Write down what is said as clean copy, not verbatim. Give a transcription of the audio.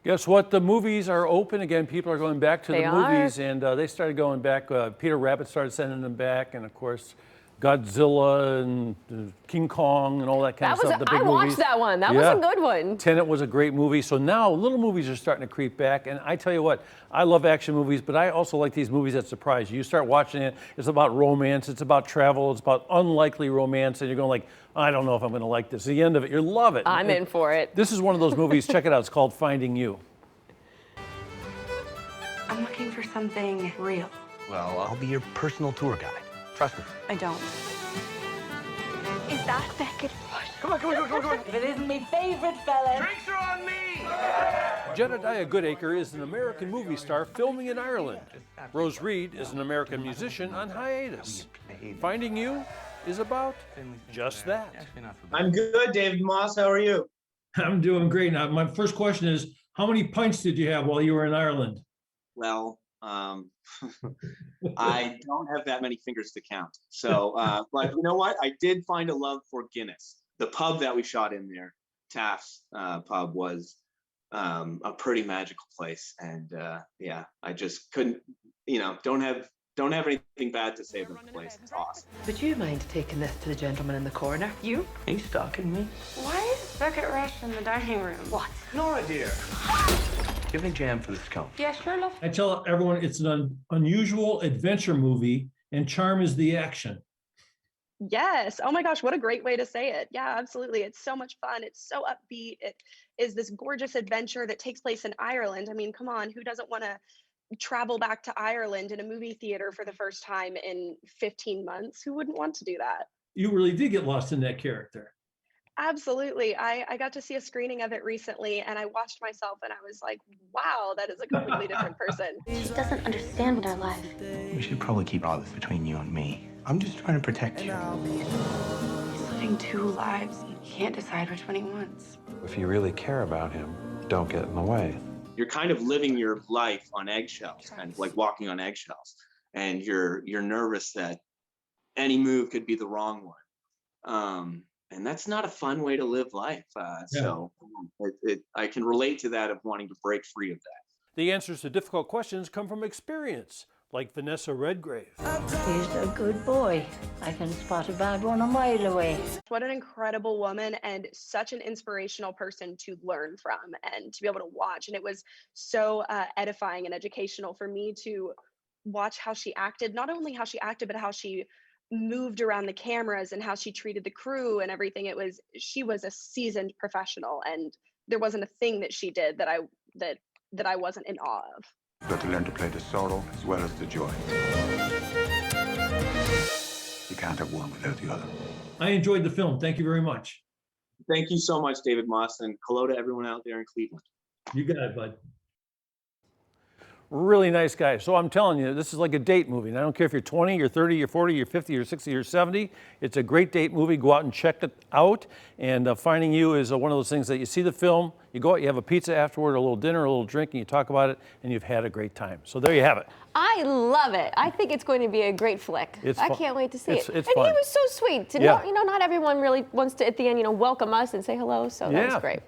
Guess what? The movies are open again. People are going back to They the movies, and they started going back. Peter Rabbit started sending them back, and of course, Godzilla and King Kong and all that kind of stuff. The big I watched movies. that one. That was a good one. Tenet was a great movie. So now little movies are starting to creep back. And I tell you what, I love action movies, but I also like these movies that surprise you. You start watching it, it's about romance, it's about travel, it's about unlikely romance, and you're going like, I don't know if I'm going to like this. At the end of it, you love it. I'm in for it. This is one of those movies. Check it out. It's called Finding You. I'm looking for something real. Well, I'll be your personal tour guide. Trust me. I don't. Is that Beckett? Come on. If it isn't my favorite fella. Drinks are on me! Jedediah Goodacre is an American movie star filming in Ireland. Rose Reed is an American musician on hiatus. Finding You is about just that. I'm good, David Moss. How are you? I'm doing great. Now, my first question is, how many pints did you have while you were in Ireland? Well, I don't have that many fingers to count. So, but you know what? I did find a love for Guinness. The pub that we shot in there, Taft's pub, was a pretty magical place. And yeah, I just couldn't, don't have anything bad to say about the place. It's awesome. Would you mind taking this to the gentleman in the corner? You? He's stalking me. Why is Beckett Rush in the dining room? What? Nora, dear. Give me jam for this cone. Yeah, sure, love. I tell everyone it's an unusual adventure movie, and charm is the action. Yes. Oh my gosh, what a great way to say it. Yeah, absolutely. It's so much fun. It's so upbeat. It is this gorgeous adventure that takes place in Ireland. I mean, come on, who doesn't want to travel back to Ireland in a movie theater for the first time in 15 months? Who wouldn't want to do that? You really did get lost in that character. Absolutely. I got to see a screening of it recently, and I watched myself and I was like, wow, that is a completely different person. She doesn't understand our life. We should probably keep all this between you and me. I'm just trying to protect you. He's living two lives. He can't decide which one he wants. If you really care about him, don't get in the way. You're kind of living your life on eggshells, kind of like walking on eggshells, and you're nervous that any move could be the wrong one. And that's not a fun way to live life. So I can relate to that, of wanting to break free of that. The answers to difficult questions come from experience, like Vanessa Redgrave. He's a good boy. I can spot a bad one a mile away. What an incredible woman, and such an inspirational person to learn from and to be able to watch. And it was so edifying and educational for me to watch how she acted, not only how she acted, but how she moved around the cameras and how she treated the crew and everything. She was a seasoned professional, and there wasn't a thing that she did that I wasn't in awe of. You've got to learn to play the sorrow as well as the joy. You can't have one without the other. I enjoyed the film. Thank you very much. Thank you so much, David Moss, and hello to everyone out there in Cleveland. You got it, bud. Really nice guy. So I'm telling you, this is like a date movie. And I don't care if you're 20, you're 30, you're 40, you're 50, you're 60, you're 70. It's a great date movie. Go out and check it out. And Finding You is one of those things that you see the film, you go out, you have a pizza afterward, a little dinner, a little drink, and you talk about it, and you've had a great time. So there you have it. I love it. I think it's going to be a great flick. I can't wait to see it. It's And fun. he was so sweet. Not everyone really wants to, at the end, welcome us and say hello. So that was great.